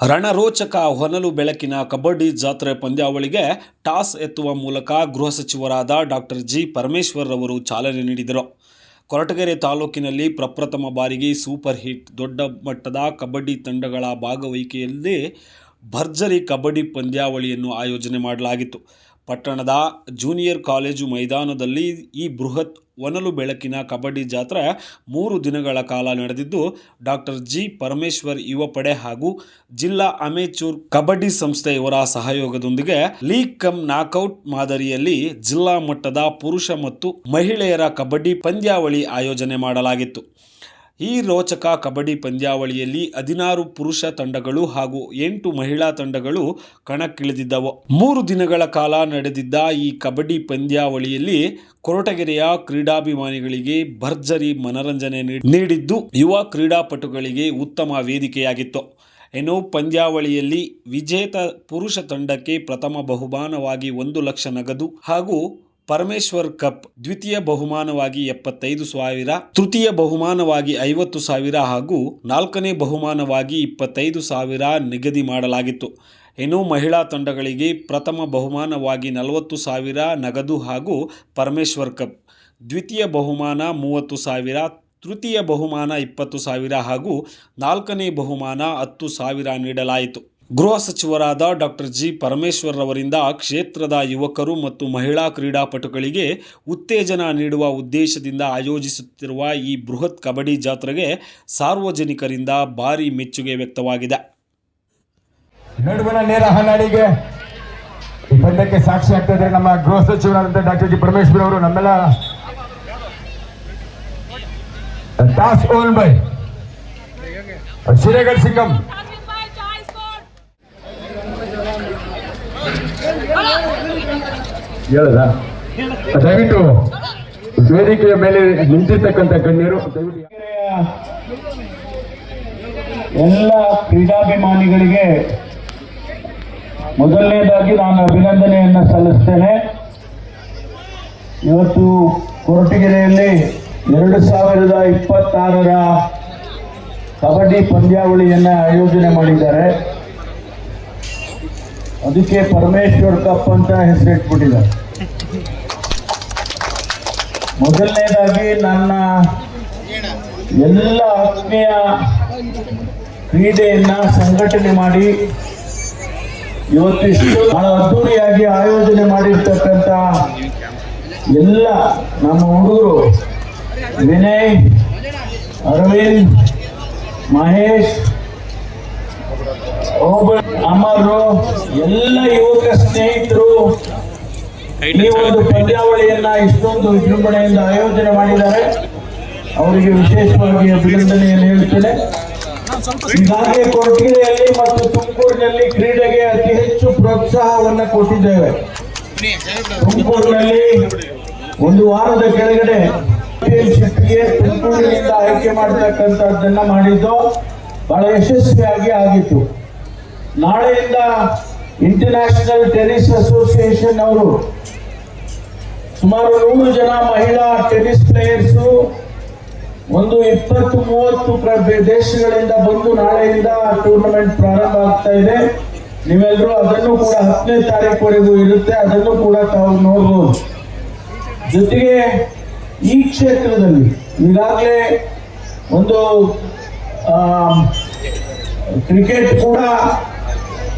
ರಣರೋಚಕ ಹೊನಲು ಬೆಳಕಿನ ಕಬಡ್ಡಿ ಜಾತ್ರೆ ಪಂದ್ಯಾವಳಿಗೆ ಟಾಸ್ ಎತ್ತುವ ಮೂಲಕ ಗೃಹ ಸಚಿವರಾದ ಡಾಕ್ಟರ್ ಜಿ ಪರಮೇಶ್ವರ್ ಅವರು ಚಾಲನೆ ನೀಡಿದರು. ಕೊರಟಗೆರೆ ತಾಲೂಕಿನಲ್ಲಿ ಪ್ರಪ್ರಥಮ ಬಾರಿಗೆ ಸೂಪರ್ ಹಿಟ್ ದೊಡ್ಡ ಮಟ್ಟದ ಕಬಡ್ಡಿ ತಂಡಗಳ ಭಾಗವಹಿಕೆಯಲ್ಲಿ ಭರ್ಜರಿ ಕಬಡ್ಡಿ ಪಂದ್ಯಾವಳಿಯನ್ನು ಆಯೋಜನೆ ಮಾಡಲಾಗಿತ್ತು. ಪಟ್ಟಣದ ಜೂನಿಯರ್ ಕಾಲೇಜು ಮೈದಾನದಲ್ಲಿ ಈ ಬೃಹತ್ ಹೊನಲು ಬೆಳಕಿನ ಕಬಡ್ಡಿ ಜಾತ್ರೆ 3 ದಿನಗಳ ಕಾಲ ನಡೆದಿದ್ದು, ಡಾಕ್ಟರ್ ಜಿ ಪರಮೇಶ್ವರ್ ಯುವ ಪಡೆ ಹಾಗೂ ಜಿಲ್ಲಾ ಅಮೆಚೂರ್ ಕಬಡ್ಡಿ ಸಂಸ್ಥೆ ಇವರ ಸಹಯೋಗದೊಂದಿಗೆ ಲೀಗ್ ಕಮ್ ನಾಕೌಟ್ ಮಾದರಿಯಲ್ಲಿ ಜಿಲ್ಲಾ ಮಟ್ಟದ ಪುರುಷ ಮತ್ತು ಮಹಿಳೆಯರ ಕಬಡ್ಡಿ ಪಂದ್ಯಾವಳಿ ಆಯೋಜನೆ ಮಾಡಲಾಗಿತ್ತು. ಈ ರೋಚಕ ಕಬಡ್ಡಿ ಪಂದ್ಯಾವಳಿಯಲ್ಲಿ 16 ಪುರುಷ ತಂಡಗಳು ಹಾಗೂ 8 ಮಹಿಳಾ ತಂಡಗಳು ಕಣಕ್ಕಿಳಿದಿದ್ದವು. 3 ದಿನಗಳ ಕಾಲ ನಡೆದಿದ್ದ ಈ ಕಬಡ್ಡಿ ಪಂದ್ಯಾವಳಿಯಲ್ಲಿ ಕೊರಟಗೆರೆಯ ಕ್ರೀಡಾಭಿಮಾನಿಗಳಿಗೆ ಭರ್ಜರಿ ಮನರಂಜನೆ ನೀಡಿದ್ದು ಯುವ ಕ್ರೀಡಾಪಟುಗಳಿಗೆ ಉತ್ತಮ ವೇದಿಕೆಯಾಗಿತ್ತು. ಇನ್ನು ಪಂದ್ಯಾವಳಿಯಲ್ಲಿ ವಿಜೇತ ಪುರುಷ ತಂಡಕ್ಕೆ ಪ್ರಥಮ ಬಹುಮಾನವಾಗಿ 1 ಲಕ್ಷ ನಗದು ಹಾಗೂ ಪರಮೇಶ್ವರ್ ಕಪ್, ದ್ವಿತೀಯ ಬಹುಮಾನವಾಗಿ 75,000, ತೃತೀಯ ಬಹುಮಾನವಾಗಿ 50,000 ಹಾಗೂ 4ನೇ ಬಹುಮಾನವಾಗಿ 25,000 ನಿಗದಿ ಮಾಡಲಾಗಿತ್ತು. ಇನ್ನು ಮಹಿಳಾ ತಂಡಗಳಿಗೆ ಪ್ರಥಮ ಬಹುಮಾನವಾಗಿ 40,000 ನಗದು ಹಾಗೂ ಪರಮೇಶ್ವರ್ ಕಪ್, ದ್ವಿತೀಯ ಬಹುಮಾನ 30,000, ತೃತೀಯ ಬಹುಮಾನ 20,000 ಹಾಗೂ 4ನೇ ಬಹುಮಾನ 10,000 ನೀಡಲಾಯಿತು. ಗೃಹ ಸಚಿವರಾದ ಡಾಕ್ಟರ್ ಜಿ ಪರಮೇಶ್ವರ್ ಅವರಿಂದ ಕ್ಷೇತ್ರದ ಯುವಕರು ಮತ್ತು ಮಹಿಳಾ ಕ್ರೀಡಾಪಟುಗಳಿಗೆ ಉತ್ತೇಜನ ನೀಡುವ ಉದ್ದೇಶದಿಂದ ಆಯೋಜಿಸುತ್ತಿರುವ ಈ ಬೃಹತ್ ಕಬಡ್ಡಿ ಜಾತ್ರೆಗೆ ಸಾರ್ವಜನಿಕರಿಂದ ಭಾರಿ ಮೆಚ್ಚುಗೆ ವ್ಯಕ್ತವಾಗಿದೆ. ನಡುವಿನ ನೇರ ಹನ್ನಾಡಿಗೆ ಈ ಪಂದ್ಯಕ್ಕೆ ಸಾಕ್ಷಿ ಆಗ್ತಾ ಇದ್ದಾರೆ ನಮ್ಮ ಗೃಹ ಸಚಿವರಾದಂತಹ ಡಾಕ್ಟರ್ ಜಿ ಪರಮೇಶ್ವರ್ ಅವರು. ನಮ್ಮೆಲ್ಲ ಟಾಸ್ ಓನ್ ಬೈ ಶಿರೇಗಢ ಸಿಂಗಂ ಹೇಳದ. ದಯವಿಟ್ಟು ವೇದಿಕೆಯ ಮೇಲೆ ನಿಂತಿರ್ತಕ್ಕಂಥ ಗಣ್ಯರು, ಎಲ್ಲ ಕ್ರೀಡಾಭಿಮಾನಿಗಳಿಗೆ ಮೊದಲನೇದಾಗಿ ನಾನು ಅಭಿನಂದನೆಯನ್ನು ಸಲ್ಲಿಸ್ತೇನೆ. ಇವತ್ತು ಕೊರಟಗೆರೆಯಲ್ಲಿ 2026ರ ಕಬಡ್ಡಿ ಪಂದ್ಯಾವಳಿಯನ್ನು ಆಯೋಜನೆ ಮಾಡಿದ್ದಾರೆ. ಅದಕ್ಕೆ ಪರಮೇಶ್ವರ್ ಕಪ್ ಅಂತ ಹೆಸರಿಟ್ಬಿಟ್ಟಿದ್ದಾರೆ. ಮೊದಲನೇದಾಗಿ ನನ್ನ ಎಲ್ಲ ಆತ್ಮೀಯ ಕ್ರೀಡೆಯನ್ನ ಸಂಘಟನೆ ಮಾಡಿ ಇವತ್ತಿಷ್ಟು ಬಹಳ ಅದ್ದೂರಿಯಾಗಿ ಆಯೋಜನೆ ಮಾಡಿರ್ತಕ್ಕಂಥ ಎಲ್ಲ ನಮ್ಮ ಹುಡುಗರು ವಿನಯ್, ಅರವಿಂದ್, ಮಹೇಶ್, ಅಮರು, ಎಲ್ಲ ಯುವಕ ಸ್ನೇಹಿತರು ಈ ಒಂದು ಪಂದ್ಯಾವಳಿಯನ್ನ ಇಷ್ಟೊಂದು ವಿಜೃಂಭಣೆಯಿಂದ ಆಯೋಜನೆ ಮಾಡಿದ್ದಾರೆ. ಅವರಿಗೆ ವಿಶೇಷವಾಗಿ ಅಭಿನಂದನೆಯನ್ನು ಹೇಳ್ತೇನೆ. ಈಗಾಗಲೇ ಕೊರಟಗೆರೆಯಲ್ಲಿ ಮತ್ತು ತುಮಕೂರಿನಲ್ಲಿ ಕ್ರೀಡೆಗೆ ಅತಿ ಹೆಚ್ಚು ಪ್ರೋತ್ಸಾಹವನ್ನು ಕೊಟ್ಟಿದ್ದೇವೆ. ತುಮಕೂರಿನಲ್ಲಿ 1 ವಾರದ ಕೆಳಗಡೆ ತುಮಕೂರಿನಿಂದ ಆಯ್ಕೆ ಮಾಡತಕ್ಕಂಥದ್ದನ್ನ ಮಾಡಿದ್ದು ಬಹಳ ಯಶಸ್ವಿಯಾಗಿ ಆಗಿತ್ತು. ನಾಳೆಯಿಂದ ಇಂಟರ್ನ್ಯಾಷನಲ್ ಟೆನ್ನಿಸ್ ಅಸೋಸಿಯೇಷನ್ ಅವರು ಸುಮಾರು 100 ಜನ ಮಹಿಳಾ ಟೆನ್ನಿಸ್ ಪ್ಲೇಯರ್ಸು ಒಂದು 20-30 ದೇಶಗಳಿಂದ ಬಂದು ನಾಳೆಯಿಂದ ಟೂರ್ನಮೆಂಟ್ ಪ್ರಾರಂಭ ಆಗ್ತಾ ಇದೆ. ನೀವೆಲ್ಲರೂ ಅದನ್ನು ಕೂಡ 10ನೇ ತಾರೀಕುವರೆಗೂ ಇರುತ್ತೆ, ಅದನ್ನು ಕೂಡ ತಾವು ನೋಡ್ಬೋದು. ಜೊತೆಗೆ ಈ ಕ್ಷೇತ್ರದಲ್ಲಿ ಈಗಾಗಲೇ ಒಂದು ಕ್ರಿಕೆಟ್ ಕೂಡ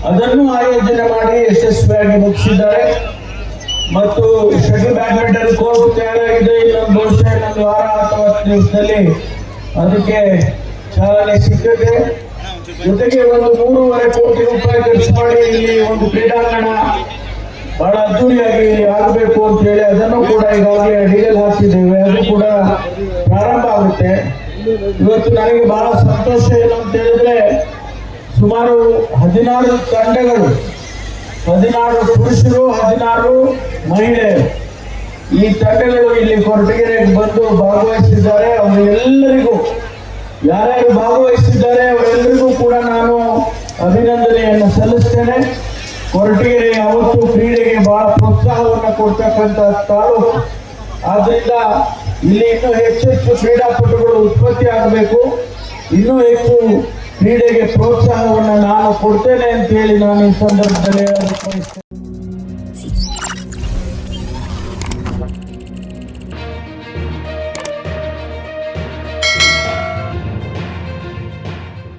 ಅದನ್ನು ಆಯೋಜನೆ ಮಾಡಿ ಯಶಸ್ವಿಯಾಗಿ ಮುಗಿಸಿದ್ದಾರೆ. ಮತ್ತು ಶಟಲ್ ಬ್ಯಾಡ್ಮಿಂಟನ್ ಕೋರ್ಟ್ ತಯಾರಾಗಿದೆ. ಇನ್ನೊಂದು ಬಹುಶಃ 1 ವಾರ ಅಥವಾ 10 ದಿವಸದಲ್ಲಿ ಅದಕ್ಕೆ ಚಾಲನೆ ಸಿಗ್ತದೆ. ಜೊತೆಗೆ ಒಂದು 3.5 ಕೋಟಿ ರೂಪಾಯಿ ಖರ್ಚು ಮಾಡಿ ಇಲ್ಲಿ ಒಂದು ಕ್ರೀಡಾಂಗಣ ಬಹಳ ಅದ್ದೂರಿಯಾಗಿ ಆಗಬೇಕು ಅಂತ ಹೇಳಿ ಅದನ್ನು ಕೂಡ ಈಗಾಗಲೇ ಅಡಿಯಲ್ಲಿ ಹಾಕಿದ್ದೇವೆ. ಅದು ಕೂಡ ಪ್ರಾರಂಭ ಆಗುತ್ತೆ. ಇವತ್ತು ನನಗೆ ಬಹಳ ಸಂತೋಷ ಏನು ಅಂತ ಹೇಳಿದ್ರೆ ಸುಮಾರು 16 ತಂಡಗಳು, 16 ಪುರುಷರು, 16 ಮಹಿಳೆಯರು ಈ ತಂಡಗಳು ಇಲ್ಲಿ ಕೊರಟಗೆರೆಗೆ ಬಂದು ಭಾಗವಹಿಸಿದ್ದಾರೆ. ಅವರೆಲ್ಲರಿಗೂ, ಯಾರ್ಯಾರು ಭಾಗವಹಿಸಿದ್ದಾರೆ ಅವರೆಲ್ಲರಿಗೂ ಕೂಡ ನಾನು ಅಭಿನಂದನೆಯನ್ನು ಸಲ್ಲಿಸ್ತೇನೆ. ಕೊರಟಗೆರೆ ಯಾವತ್ತು ಕ್ರೀಡೆಗೆ ಬಹಳ ಪ್ರೋತ್ಸಾಹವನ್ನು ಕೊಡ್ತಕ್ಕಂಥ ತಾಲೂಕು. ಆದ್ರಿಂದ ಇಲ್ಲಿ ಇನ್ನೂ ಹೆಚ್ಚೆಚ್ಚು ಕ್ರೀಡಾಪಟುಗಳು ಉತ್ಪತ್ತಿ ಆಗಬೇಕು, ಇನ್ನೂ ಹೆಚ್ಚು ಕ್ರೀಡೆಗೆ ಪ್ರೋತ್ಸಾಹವನ್ನು ನಾನು ಕೊಡ್ತೇನೆ ಅಂತ ಹೇಳಿ ನಾನು ಈ ಸಂದರ್ಭದಲ್ಲಿ ಹೇಳಲು ಬಯಸ್ತೇನೆ.